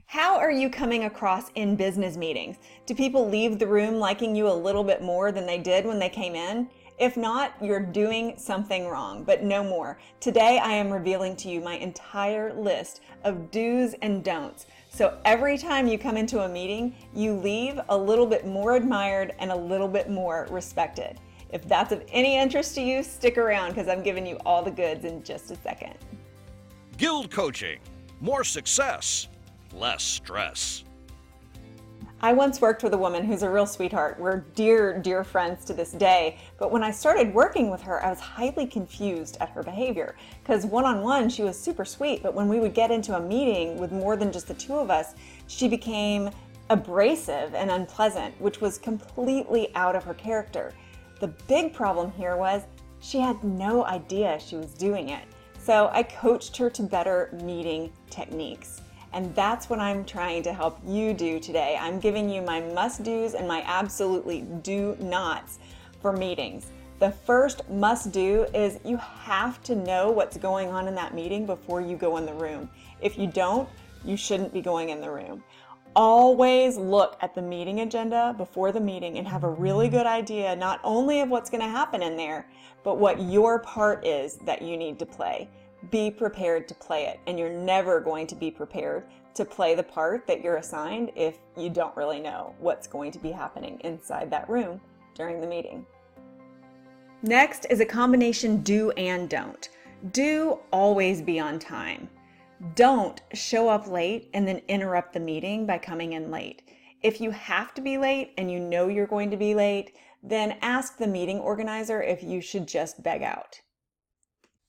How are you coming across in business meetings? Do people leave the room liking you a little bit more than they did when they came in? If not, you're doing something wrong, but no more. Today, I am revealing to you my entire list of do's and don'ts. So every time you come into a meeting, you leave a little bit more admired and a little bit more respected. If that's of any interest to you, stick around because I'm giving you all the goods in just a second. GILD Coaching. More success, less stress. I once worked with a woman who's a real sweetheart. We're dear, dear friends to this day. But when I started working with her, I was highly confused at her behavior. Because one-on-one, she was super sweet. But when we would get into a meeting with more than just the two of us, she became abrasive and unpleasant, which was completely out of her character. The big problem here was she had no idea she was doing it. So I coached her to better meeting techniques. And that's what I'm trying to help you do today. I'm giving you my must-dos and my absolutely do-nots for meetings. The first must-do is you have to know what's going on in that meeting before you go in the room. If you don't, you shouldn't be going in the room. Always look at the meeting agenda before the meeting and have a really good idea not only of what's going to happen in there, but what your part is that you need to play. Be prepared to play it, and you're never going to be prepared to play the part that you're assigned if you don't really know what's going to be happening inside that room during the meeting. Next is a combination do and don't. Do always be on time. Don't show up late and then interrupt the meeting by coming in late. If you have to be late and you know you're going to be late, then ask the meeting organizer if you should just beg out.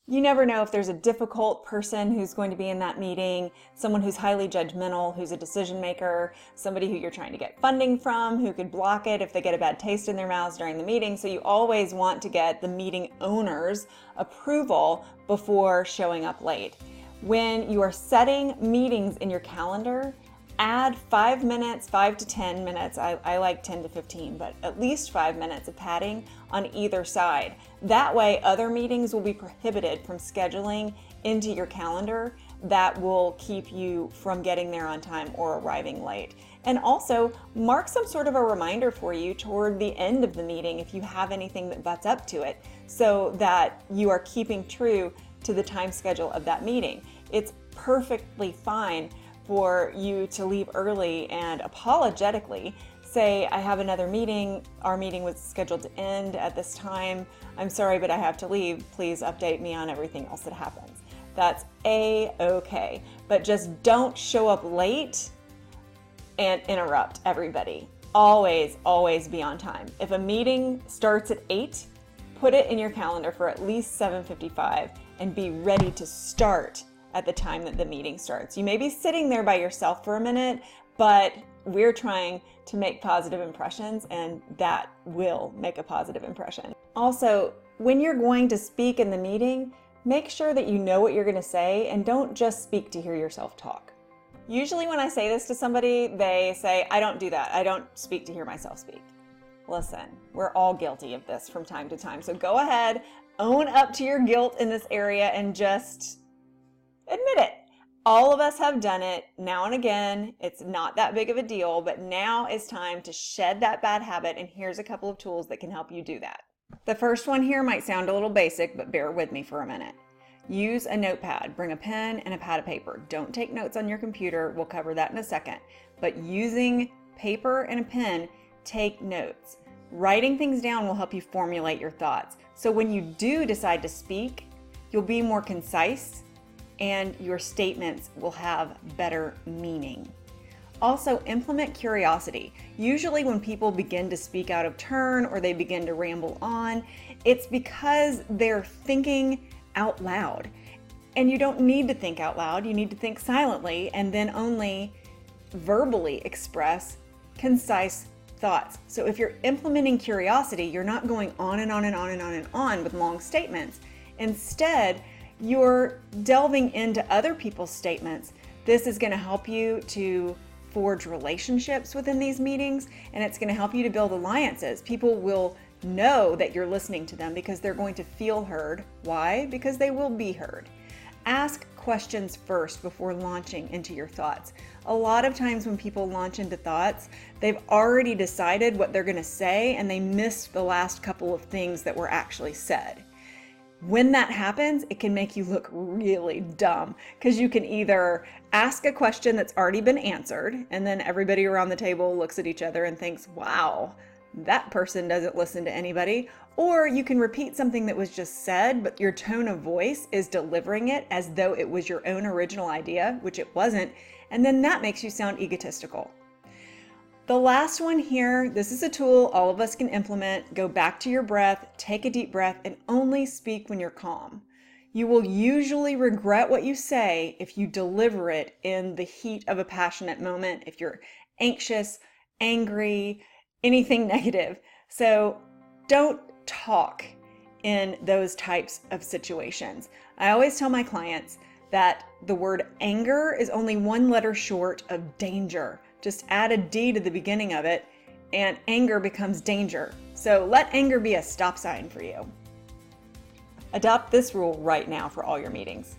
You never know if there's a difficult person who's going to be in that meeting, someone who's highly judgmental, who's a decision maker, somebody who you're trying to get funding from, who could block it if they get a bad taste in their mouths during the meeting. So you always want to get the meeting owner's approval before showing up late. When you are setting meetings in your calendar, add 5 minutes, 5 to 10 minutes, I like 10 to 15, but at least 5 minutes of padding on either side. That way, other meetings will be prohibited from scheduling into your calendar that will keep you from getting there on time or arriving late. And also, mark some sort of a reminder for you toward the end of the meeting if you have anything that butts up to it, so that you are keeping true to the time schedule of that meeting. It's perfectly fine for you to leave early and apologetically say, I have another meeting, our meeting was scheduled to end at this time, I'm sorry but I have to leave, please update me on everything else that happens. That's A-okay, but just don't show up late and interrupt everybody. Always, always be on time. If a meeting starts at 8, put it in your calendar for at least 7:55 and be ready to start at the time that the meeting starts. You may be sitting there by yourself for a minute, but we're trying to make positive impressions, and that will make a positive impression. Also, when you're going to speak in the meeting, make sure that you know what you're going to say and don't just speak to hear yourself talk. Usually when I say this to somebody, they say, I don't do that. I don't speak to hear myself speak. Listen, we're all guilty of this from time to time. So go ahead, own up to your guilt in this area and just admit it. All of us have done it now and again. It's not that big of a deal, but now is time to shed that bad habit, and here's a couple of tools that can help you do that. The first one here might sound a little basic, but bear with me for a minute. Use a notepad. Bring a pen and a pad of paper. Don't take notes on your computer. We'll cover that in a second. But using paper and a pen, take notes. Writing things down will help you formulate your thoughts. So when you do decide to speak, you'll be more concise and your statements will have better meaning. Also, implement curiosity. Usually when people begin to speak out of turn or they begin to ramble on, it's because they're thinking out loud. And you don't need to think out loud, you need to think silently and then only verbally express concise thoughts. So if you're implementing curiosity, you're not going on and on and on and on and on with long statements. Instead, you're delving into other people's statements. This is going to help you to forge relationships within these meetings, and it's going to help you to build alliances. People will know that you're listening to them because they're going to feel heard. Why? Because they will be heard. Ask questions first before launching into your thoughts. A lot of times when people launch into thoughts, they've already decided what they're going to say and they missed the last couple of things that were actually said. When that happens, it can make you look really dumb because you can either ask a question that's already been answered and then everybody around the table looks at each other and thinks, wow, that person doesn't listen to anybody. Or you can repeat something that was just said, but your tone of voice is delivering it as though it was your own original idea, which it wasn't. And then that makes you sound egotistical. The last one here, this is a tool all of us can implement. Go back to your breath, take a deep breath, and only speak when you're calm. You will usually regret what you say if you deliver it in the heat of a passionate moment, if you're anxious, angry, anything negative. So don't talk in those types of situations. I always tell my clients that the word anger is only one letter short of danger. Just add a D to the beginning of it and anger becomes danger. So let anger be a stop sign for you. Adopt this rule right now for all your meetings.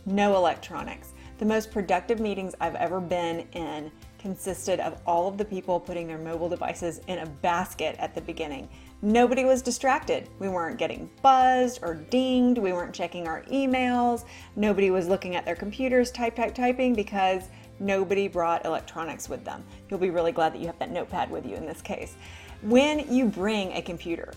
No electronics. The most productive meetings I've ever been in consisted of all of the people putting their mobile devices in a basket at the beginning. Nobody was distracted. We weren't getting buzzed or dinged. We weren't checking our emails. Nobody was looking at their computers, typing because nobody brought electronics with them. You'll be really glad that you have that notepad with you in this case. When you bring a computer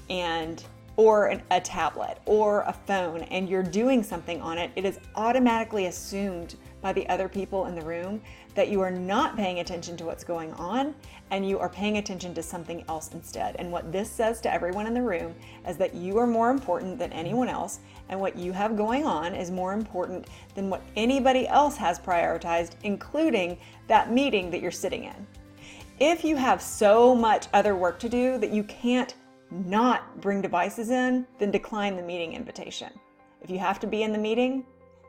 or a tablet or a phone and you're doing something on it, it is automatically assumed by the other people in the room that you are not paying attention to what's going on and you are paying attention to something else instead. And what this says to everyone in the room is that you are more important than anyone else, and what you have going on is more important than what anybody else has prioritized, including that meeting that you're sitting in. If you have so much other work to do that you can't not bring devices in, then decline the meeting invitation. If you have to be in the meeting,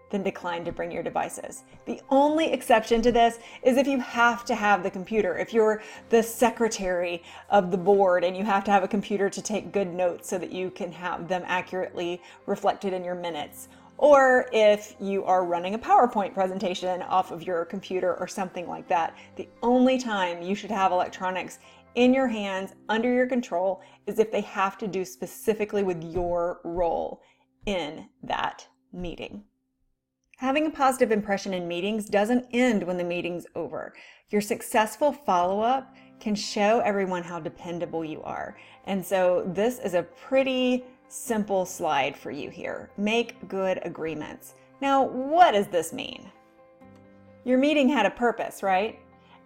then decline to bring your devices. The only exception to this is if you have to have the computer. If you're the secretary of the board and you have to have a computer to take good notes so that you can have them accurately reflected in your minutes. Or if you are running a PowerPoint presentation off of your computer or something like that. The only time you should have electronics in your hands, under your control, is if they have to do specifically with your role in that meeting. Having a positive impression in meetings doesn't end when the meeting's over. Your successful follow-up can show everyone how dependable you are. And so this is a pretty simple slide for you here. Make good agreements. Now, what does this mean? Your meeting had a purpose, right?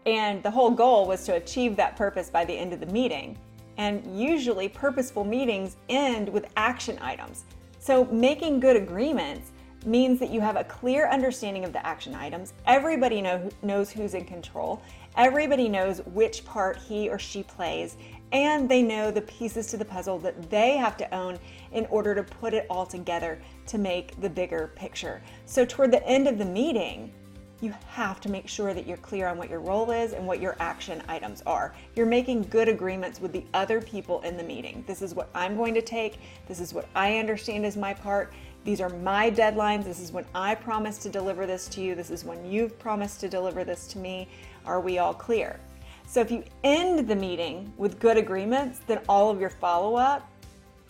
And the whole goal was to achieve that purpose by the end of the meeting. And usually purposeful meetings end with action items. So making good agreements means that you have a clear understanding of the action items. Everybody knows who's in control. Everybody knows which part he or she plays, and they know the pieces to the puzzle that they have to own in order to put it all together to make the bigger picture. So toward the end of the meeting, you have to make sure that you're clear on what your role is and what your action items are. You're making good agreements with the other people in the meeting. This is what I'm going to take. This is what I understand is my part. These are my deadlines. This is when I promise to deliver this to you. This is when you've promised to deliver this to me. Are we all clear? So if you end the meeting with good agreements, then all of your follow-up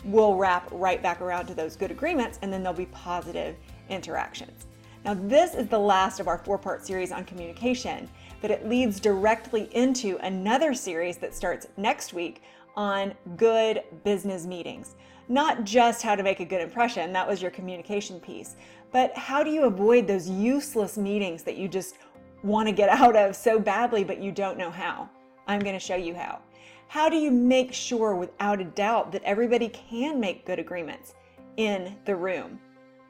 will wrap right back around to those good agreements, and then there'll be positive interactions. Now, this is the last of our 4-part series on communication, but it leads directly into another series that starts next week on good business meetings. Not just how to make a good impression, that was your communication piece, but how do you avoid those useless meetings that you just want to get out of so badly, but you don't know how? I'm going to show you how. How do you make sure without a doubt that everybody can make good agreements in the room?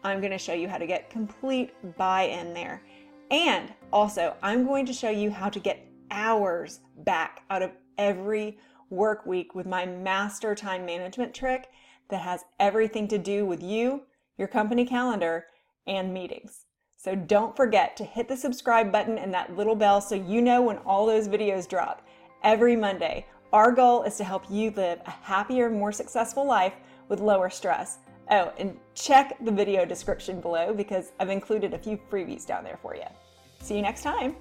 I'm going to show you how to get complete buy-in there. And also, I'm going to show you how to get hours back out of every work week with my master time management trick that has everything to do with you, your company calendar, and meetings. So don't forget to hit the subscribe button and that little bell so you know when all those videos drop. Every Monday, our goal is to help you live a happier, more successful life with lower stress. Oh, and check the video description below because I've included a few freebies down there for you. See you next time.